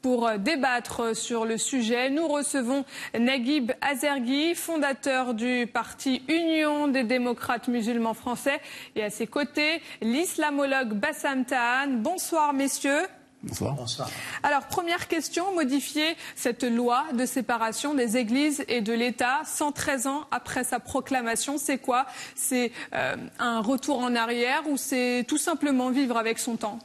Pour débattre sur le sujet, nous recevons Naguib Azergui, fondateur du parti Union des démocrates musulmans français, et à ses côtés, l'islamologue Bassam Tahan. Bonsoir messieurs. Bonsoir. Bonsoir. Alors, première question, modifier cette loi de séparation des églises et de l'État 113 ans après sa proclamation, c'est quoi? C'est un retour en arrière ou c'est tout simplement vivre avec son temps?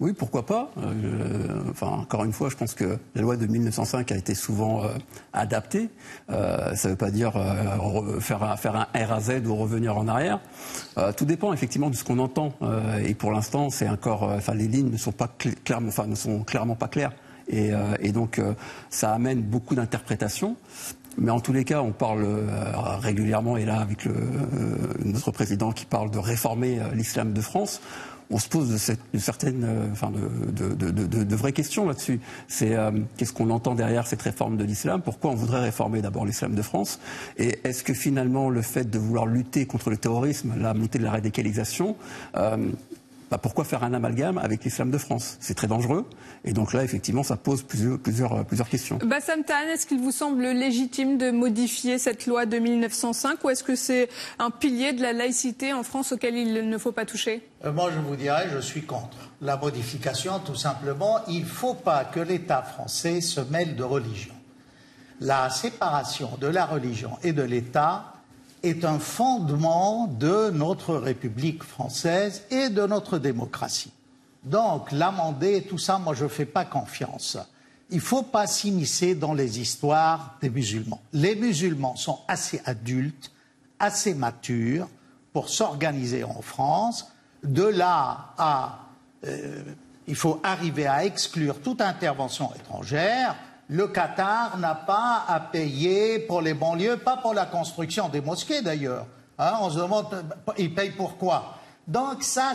Oui, pourquoi pas. Encore une fois, je pense que la loi de 1905 a été souvent adaptée. Ça ne veut pas dire faire un RAZ ou revenir en arrière. Tout dépend effectivement de ce qu'on entend. Et pour l'instant, c'est encore, les lignes ne sont pas clairement pas claires. Et donc, ça amène beaucoup d'interprétations. Mais en tous les cas, on parle régulièrement, et là avec notre président qui parle de réformer l'islam de France. On se pose de vraies questions là-dessus. C'est qu'est-ce qu'on entend derrière cette réforme de l'islam? Pourquoi on voudrait réformer d'abord l'islam de France? Et est-ce que finalement le fait de vouloir lutter contre le terrorisme, la montée de la radicalisation, pourquoi faire un amalgame avec l'islam de France? C'est très dangereux. Et donc là, effectivement, ça pose plusieurs questions. Bassam Tahan, est-ce qu'il vous semble légitime de modifier cette loi de 1905 ou est-ce que c'est un pilier de la laïcité en France auquel il ne faut pas toucher? Moi, je vous dirais, je suis contre la modification, tout simplement. Il ne faut pas que l'État français se mêle de religion. La séparation de la religion et de l'État est un fondement de notre République française et de notre démocratie. Donc, l'amender, tout ça, moi, je ne fais pas confiance. Il ne faut pas s'immiscer dans les histoires des musulmans. Les musulmans sont assez adultes, assez matures pour s'organiser en France. De là à... il faut arriver à exclure toute intervention étrangère. Le Qatar n'a pas à payer pour les banlieues, pas pour la construction des mosquées d'ailleurs. On se demande, il paye pourquoi? Donc ça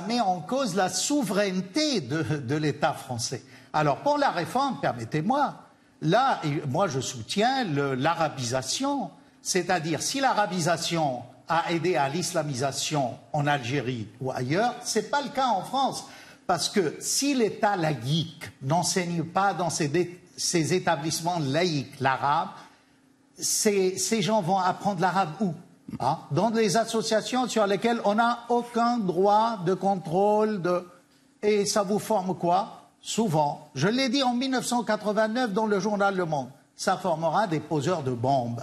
met en cause la souveraineté de l'État français. Alors pour la réforme, permettez-moi, là, moi je soutiens l'arabisation, c'est-à-dire si l'arabisation a aidé à l'islamisation en Algérie ou ailleurs, c'est pas le cas en France. Parce que si l'État laïque n'enseigne pas dans ces établissements laïques l'arabe, ces gens vont apprendre l'arabe où? Dans des associations sur lesquelles on n'a aucun droit de contrôle. Et ça vous forme quoi? Souvent, je l'ai dit en 1989 dans le journal Le Monde, ça formera des poseurs de bombes.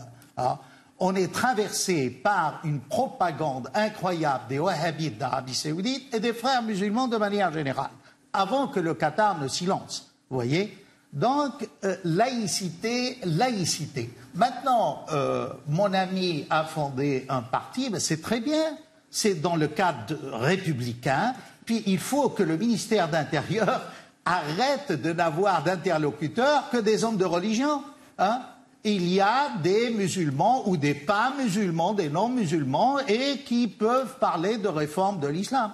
On est traversé par une propagande incroyable des wahhabites d'Arabie Saoudite et des frères musulmans de manière générale, avant que le Qatar ne s'y lance. Vous voyez? Donc, laïcité. Maintenant, mon ami a fondé un parti, ben c'est très bien, c'est dans le cadre républicain, puis il faut que le ministère de l'Intérieur arrête de n'avoir d'interlocuteurs que des hommes de religion, Il y a des musulmans ou des pas musulmans, des non-musulmans, et qui peuvent parler de réforme de l'islam.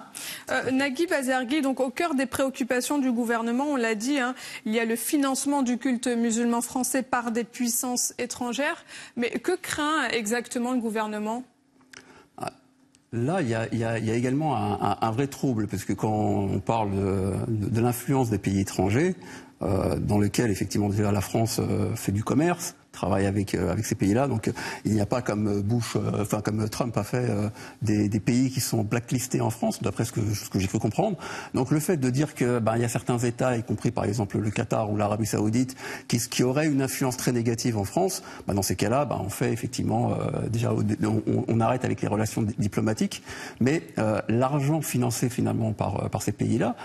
Naguib Azergui, donc au cœur des préoccupations du gouvernement, on l'a dit, il y a le financement du culte musulman français par des puissances étrangères. Mais que craint exactement le gouvernement ? Là, il y a également un vrai trouble, parce que quand on parle de l'influence des pays étrangers, dans lesquels effectivement déjà la France fait du commerce, travaille avec ces pays-là. Donc il n'y a pas comme comme Trump a fait des pays qui sont blacklistés en France, d'après ce que j'ai cru comprendre. Donc le fait de dire que il y a certains États, y compris par exemple le Qatar ou l'Arabie Saoudite, qui auraient une influence très négative en France, dans ces cas-là, on fait effectivement déjà on arrête avec les relations diplomatiques. Mais l'argent financé finalement par ces pays-là,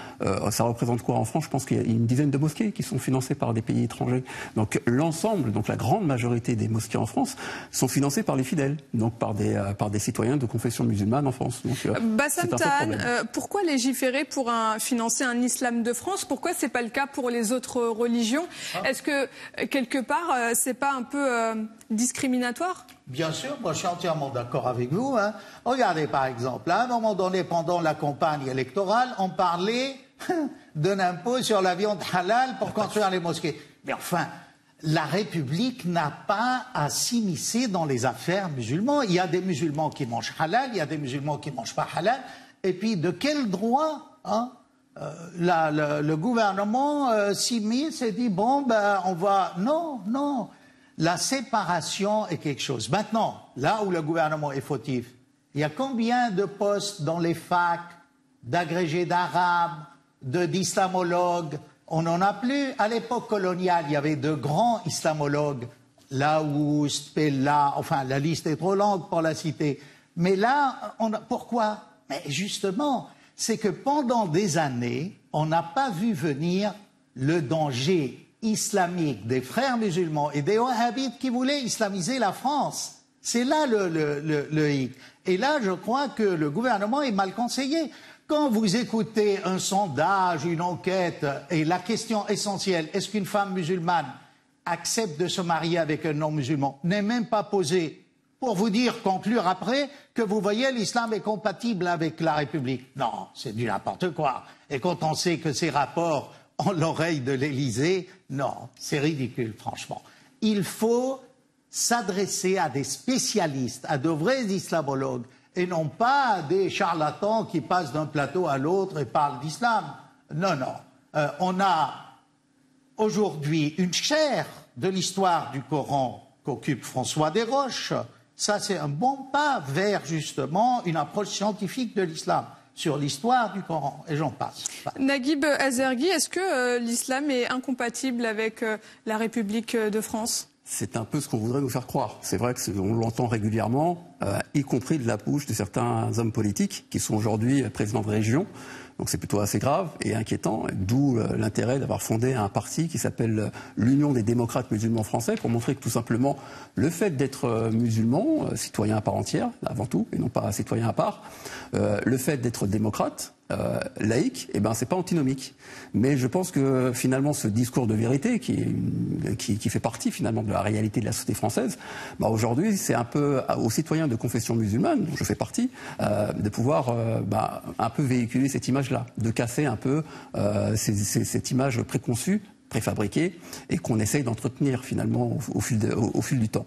ça représente quoi en France? Je pense qu'il y a une dizaine de mosquées qui sont financées par des pays étrangers. Donc l'ensemble, donc la grande majorité des mosquées en France sont financées par les fidèles, donc par des citoyens de confession musulmane en France. Bassam Tahan, pourquoi légiférer pour financer un islam de France? Pourquoi c'est pas le cas pour les autres religions? Est-ce que quelque part c'est pas un peu discriminatoire? Bien sûr, moi je suis entièrement d'accord avec vous. Regardez par exemple, à un moment donné, pendant la campagne électorale, on parlait d'un impôt sur la viande halal pour construire les mosquées. Mais enfin, la République n'a pas à s'immiscer dans les affaires musulmanes. Il y a des musulmans qui mangent halal, il y a des musulmans qui ne mangent pas halal. Et puis, de quel droit le gouvernement s'immisce et dit, bon, ben, on va... Non, non. La séparation est quelque chose. Maintenant, là où le gouvernement est fautif, il y a combien de postes dans les facs d'agrégés d'arabe, d'islamologues? On n'en a plus. À l'époque coloniale, il y avait de grands islamologues, Laoust, Pella, enfin, la liste est trop longue pour la citer. Mais là, pourquoi? Mais justement, c'est que pendant des années, on n'a pas vu venir le danger islamique des frères musulmans et des wahhabites qui voulaient islamiser la France. C'est là le hic. Et là, je crois que le gouvernement est mal conseillé. Quand vous écoutez un sondage, une enquête, et la question essentielle, est-ce qu'une femme musulmane accepte de se marier avec un non-musulman, n'est même pas posée pour vous dire, conclure après, que vous voyez, l'islam est compatible avec la République. Non, c'est du n'importe quoi. Et quand on sait que ces rapports ont l'oreille de l'Élysée, non, c'est ridicule, franchement. Il faut s'adresser à des spécialistes, à de vrais islamologues, et non pas à des charlatans qui passent d'un plateau à l'autre et parlent d'islam. Non, non. On a aujourd'hui une chaire de l'histoire du Coran qu'occupe François Desroches. Ça, c'est un bon pas vers, justement, une approche scientifique de l'islam sur l'histoire du Coran, et j'en passe. Naguib Azergui, est-ce que l'islam est incompatible avec la République de France ? C'est un peu ce qu'on voudrait nous faire croire. C'est vrai qu'on l'entend régulièrement, y compris de la bouche de certains hommes politiques qui sont aujourd'hui présidents de région. Donc c'est plutôt assez grave et inquiétant, d'où l'intérêt d'avoir fondé un parti qui s'appelle l'Union des démocrates musulmans français, pour montrer que tout simplement le fait d'être musulman, citoyen à part entière, avant tout, et non pas citoyen à part, le fait d'être démocrate, laïque, eh ben c'est pas antinomique. Mais je pense que finalement ce discours de vérité qui fait partie finalement de la réalité de la société française, bah aujourd'hui c'est un peu aux citoyens de confession musulmane, dont je fais partie, de pouvoir un peu véhiculer cette image-là, de casser un peu cette image préconçue, préfabriquée, et qu'on essaye d'entretenir finalement au fil du temps.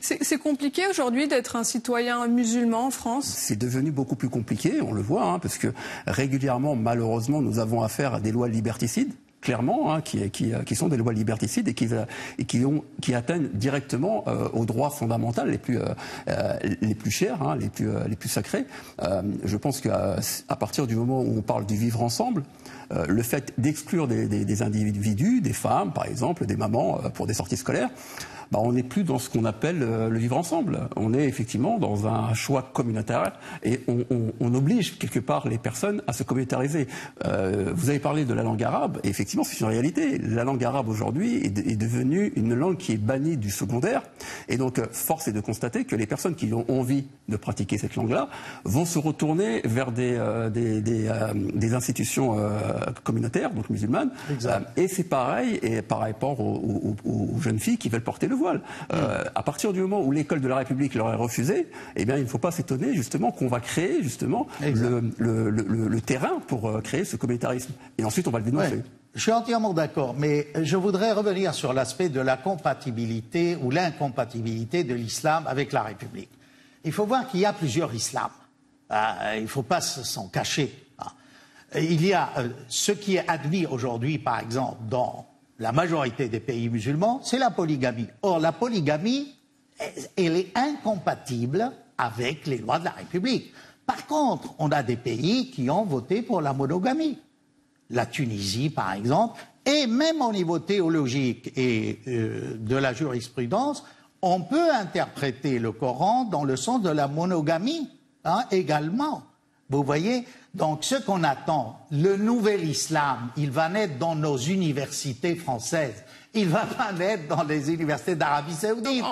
C'est compliqué aujourd'hui d'être un citoyen musulman en France ? C'est devenu beaucoup plus compliqué, on le voit, parce que régulièrement, malheureusement, nous avons affaire à des lois liberticides, clairement, qui sont des lois liberticides et qui atteignent directement aux droits fondamentaux les plus chers, les plus sacrés. Je pense qu'à partir du moment où on parle du vivre ensemble, le fait d'exclure des individus, des femmes par exemple, des mamans pour des sorties scolaires, on n'est plus dans ce qu'on appelle le vivre ensemble. On est effectivement dans un choix communautaire et on oblige quelque part les personnes à se communautariser. Vous avez parlé de la langue arabe, et effectivement c'est une réalité. La langue arabe aujourd'hui est devenue une langue qui est bannie du secondaire, et donc force est de constater que les personnes qui ont envie de pratiquer cette langue-là vont se retourner vers des institutions communautaires, donc musulmanes. Et c'est pareil et par rapport aux jeunes filles qui veulent porter le voile. À partir du moment où l'école de la République leur est refusée, eh bien, il ne faut pas s'étonner justement qu'on va créer justement le terrain pour créer ce communautarisme. Et ensuite, on va le dénoncer. Ouais, je suis entièrement d'accord, mais je voudrais revenir sur l'aspect de la compatibilité ou l'incompatibilité de l'islam avec la République. Il faut voir qu'il y a plusieurs islams. Il ne faut pas s'en cacher. Il y a ce qui est admis aujourd'hui, par exemple, dans la majorité des pays musulmans, c'est la polygamie. Or, la polygamie, elle est incompatible avec les lois de la République. Par contre, on a des pays qui ont voté pour la monogamie. La Tunisie, par exemple, et même au niveau théologique et de la jurisprudence, on peut interpréter le Coran dans le sens de la monogamie, également. Vous voyez ? Donc, ce qu'on attend, le nouvel islam, il va naître dans nos universités françaises. Il ne va pas naître dans les universités d'Arabie Saoudite.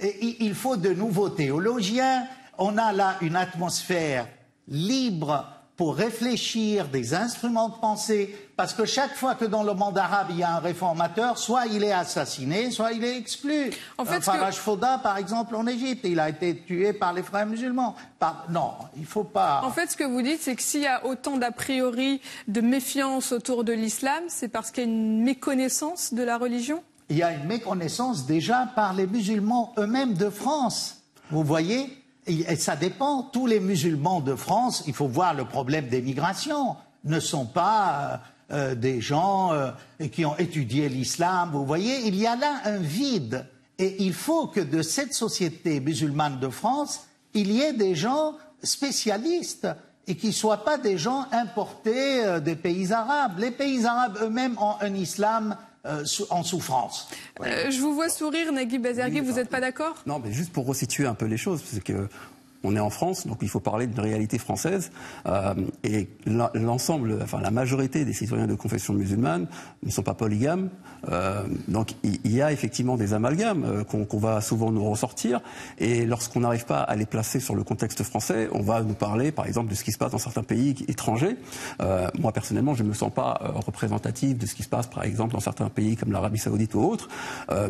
Il faut de nouveaux théologiens. On a là une atmosphère libre pour réfléchir, des instruments de pensée, parce que chaque fois que dans le monde arabe il y a un réformateur, soit il est assassiné, soit il est exclu. En fait, Faraj Fawda, par exemple, en Égypte, il a été tué par les frères musulmans. Non, il faut pas... En fait, ce que vous dites, c'est que s'il y a autant d'a priori de méfiance autour de l'islam, c'est parce qu'il y a une méconnaissance de la religion ? Il y a une méconnaissance déjà par les musulmans eux-mêmes de France. Vous voyez ? Et ça dépend. Tous les musulmans de France, il faut voir le problème des migrations. ne sont pas des gens qui ont étudié l'islam. Vous voyez, il y a là un vide. Et il faut que de cette société musulmane de France, il y ait des gens spécialistes et qui ne soient pas des gens importés des pays arabes. Les pays arabes eux-mêmes ont un islam en souffrance. Je vous vois sourire, Naguib Azergui, vous n'êtes pas d'accord? Non, mais juste pour resituer un peu les choses, parce que on est en France, donc il faut parler d'une réalité française. Et l'ensemble, enfin la majorité des citoyens de confession musulmane ne sont pas polygames. Donc il y a effectivement des amalgames qu'on va souvent nous ressortir. Et lorsqu'on n'arrive pas à les placer sur le contexte français, on va nous parler, par exemple, de ce qui se passe dans certains pays étrangers. Moi personnellement, je ne me sens pas représentatif de ce qui se passe, par exemple, dans certains pays comme l'Arabie Saoudite ou autre.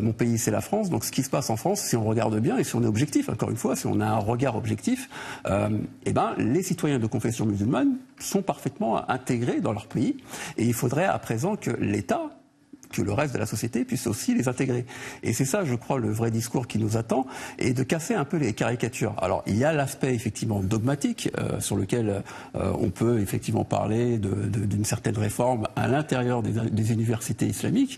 Mon pays, c'est la France. Donc ce qui se passe en France, si on regarde bien et si on est objectif, encore une fois, si on a un regard objectif, les citoyens de confession musulmane sont parfaitement intégrés dans leur pays et il faudrait à présent que l'État, que le reste de la société puisse aussi les intégrer. Et c'est ça, je crois, le vrai discours qui nous attend, et de casser un peu les caricatures. Alors, il y a l'aspect effectivement dogmatique sur lequel on peut effectivement parler d'une certaine réforme à l'intérieur des universités islamiques.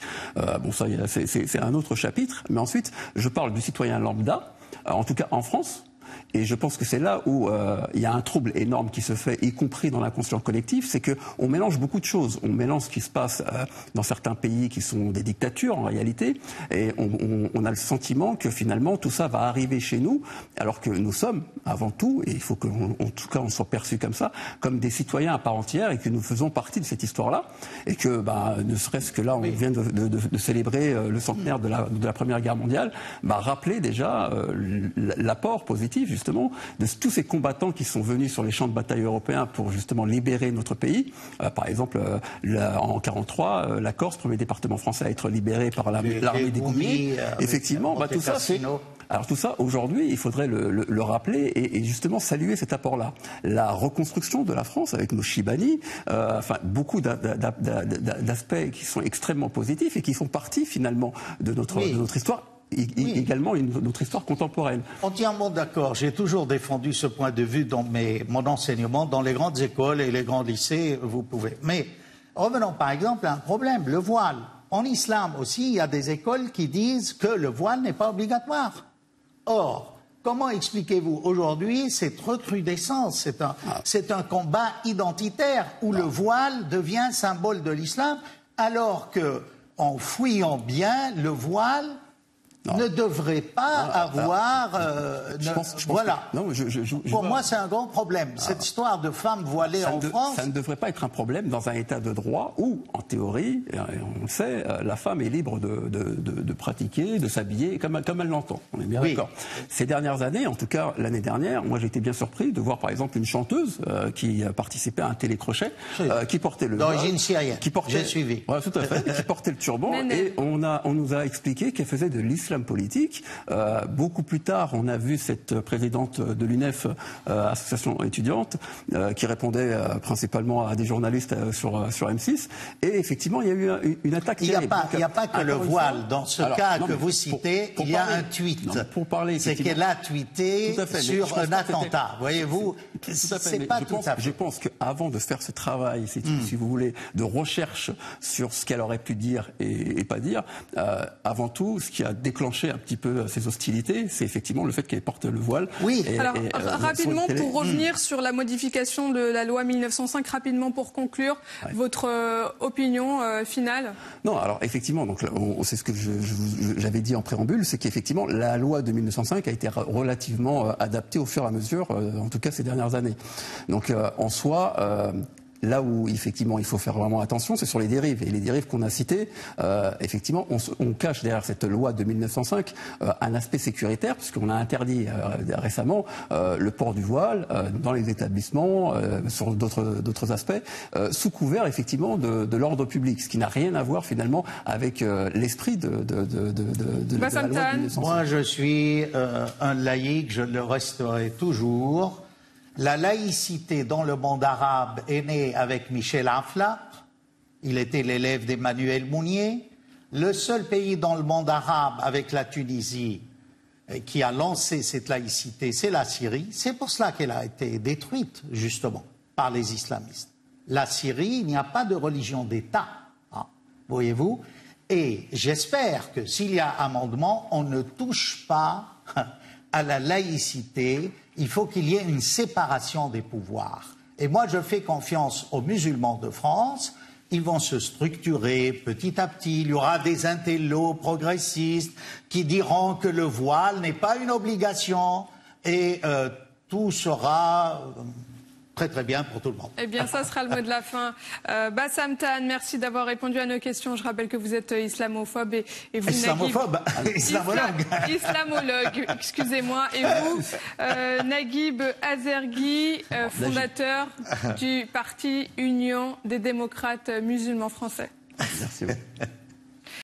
Bon, ça, c'est un autre chapitre. Mais ensuite, je parle du citoyen lambda, en tout cas en France. Et je pense que c'est là où il y a un trouble énorme qui se fait, y compris dans l'inconscient collectif, c'est qu'on mélange beaucoup de choses. On mélange ce qui se passe dans certains pays qui sont des dictatures en réalité, et on a le sentiment que finalement tout ça va arriver chez nous, alors que nous sommes avant tout, et il faut qu'en tout cas on soit perçus comme ça, comme des citoyens à part entière, et que nous faisons partie de cette histoire-là, et que ne serait-ce que là on vient de célébrer le centenaire de la Première Guerre mondiale, rappeler déjà l'apport positif justement de tous ces combattants qui sont venus sur les champs de bataille européens pour justement libérer notre pays. Par exemple, en 1943, la Corse, premier département français à être libéré par l'armée des Goumiers. Effectivement, tout ça, alors tout ça, aujourd'hui, il faudrait le rappeler et justement saluer cet apport-là. La reconstruction de la France avec nos Chibani, beaucoup d'aspects qui sont extrêmement positifs et qui font partie finalement de notre histoire. Également notre histoire contemporaine. Entièrement d'accord. J'ai toujours défendu ce point de vue dans mon enseignement, dans les grandes écoles et les grands lycées, vous pouvez. Mais revenons par exemple à un problème, le voile. En islam aussi, il y a des écoles qui disent que le voile n'est pas obligatoire. Or, comment expliquez-vous aujourd'hui cette recrudescence? C'est un combat identitaire où le voile devient symbole de l'islam, alors que, en fouillant bien, le voile ne devrait pas avoir... Pour moi, c'est un grand problème. Cette histoire de femmes voilées en France... Ça ne devrait pas être un problème dans un état de droit où, en théorie, et on le sait, la femme est libre de pratiquer, de s'habiller comme elle l'entend. On est bien d'accord. Ces dernières années, en tout cas l'année dernière, moi j'ai été bien surpris de voir par exemple une chanteuse qui participait à un télécrochet, qui portait le... D'origine syrienne, j'ai suivi. Voilà, tout à fait, qui portait le turban, et on nous a expliqué qu'elle faisait de l'islam politique. Beaucoup plus tard, on a vu cette présidente de l'UNEF, association étudiante, qui répondait principalement à des journalistes sur M6. Et effectivement, il y a eu une attaque. Il n'y a pas que le voile. Dans ce cas que vous citez, il y a un tweet. C'est qu'elle a tweeté sur un attentat. Voyez-vous, c'est pas tout à fait. Je pense qu'avant de faire ce travail, si vous voulez, de recherche sur ce qu'elle aurait pu dire et pas dire, avant tout, ce qui a déclenché un petit peu ces hostilités, c'est effectivement le fait qu'elle porte le voile. Oui. Alors, rapidement, pour revenir sur la modification de la loi 1905, rapidement pour conclure, votre opinion finale? Non, alors effectivement, c'est ce que j'avais dit en préambule, c'est qu'effectivement la loi de 1905 a été relativement adaptée au fur et à mesure, en tout cas ces dernières années. Donc en soi... Là où effectivement il faut faire vraiment attention, c'est sur les dérives. Et les dérives qu'on a citées, effectivement, on cache derrière cette loi de 1905 un aspect sécuritaire, puisqu'on a interdit récemment le port du voile dans les établissements, sur d'autres aspects, sous couvert effectivement de l'ordre public, ce qui n'a rien à voir finalement avec l'esprit de la loi de 1905. Moi, je suis un laïc, je le resterai toujours. La laïcité dans le monde arabe est née avec Michel Aflaq. Il était l'élève d'Emmanuel Mounier. Le seul pays dans le monde arabe, avec la Tunisie, qui a lancé cette laïcité, c'est la Syrie. C'est pour cela qu'elle a été détruite, justement, par les islamistes. la Syrie, il n'y a pas de religion d'État, hein, voyez-vous. Et j'espère que s'il y a amendement, on ne touche pas à la laïcité. Il faut qu'il y ait une séparation des pouvoirs. Et moi, je fais confiance aux musulmans de France. Ils vont se structurer petit à petit. Il y aura des intellos progressistes qui diront que le voile n'est pas une obligation et tout sera très très bien pour tout le monde. Eh bien, ça sera le mot de la fin. Bassam Tan, merci d'avoir répondu à nos questions. Je rappelle que vous êtes islamophobe et vous, islamophobe, islamologue. Islamologue, excusez-moi. Et vous, Naguib Azergui, fondateur du parti Union des démocrates musulmans français. Merci beaucoup.